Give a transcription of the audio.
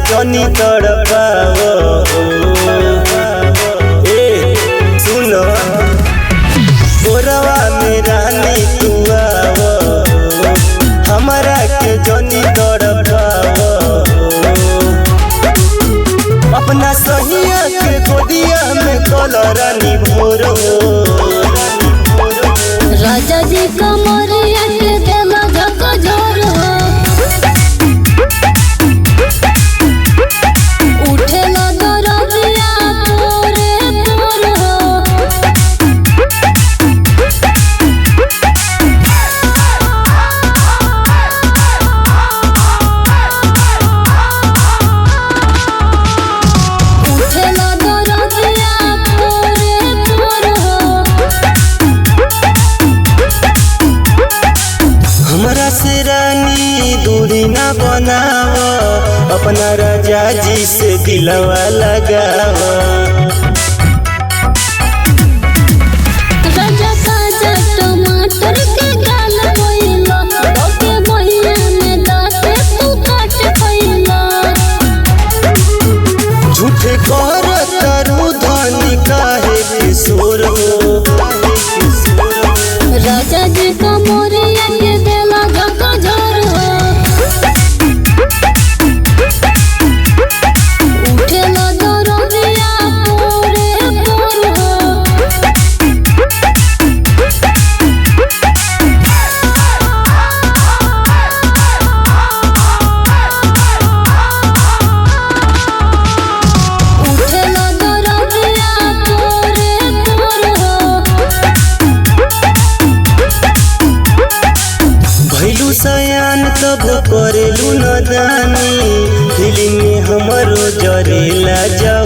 जनी तड़पाओ सुनो गोरवा में रानी तू आओ हमारा के जनी तड़पाओ अपना सहिया के गोदिया में कलरानी भोरो राजा जी कमरिया के देला झकझोर उठेला दरदिया तोरे तोर उठेला दरदिया तोरे तोर हमरा से रानी दूरी ना बनाओ अपना राजा जी से दिलवा लगाओ राजा काजा टमाटर के गाल कोइला ओके बहिया में दाते तू काट खइला झूठे कर करू धनी काहे किशोर राजा जी कमरिया के देला झकझोर उठेला दरदिया तोरे तोर उठेला दरदिया तोरे तोर भैलू सयान तब करेलू नदानी दिल में हमरो जरेला जा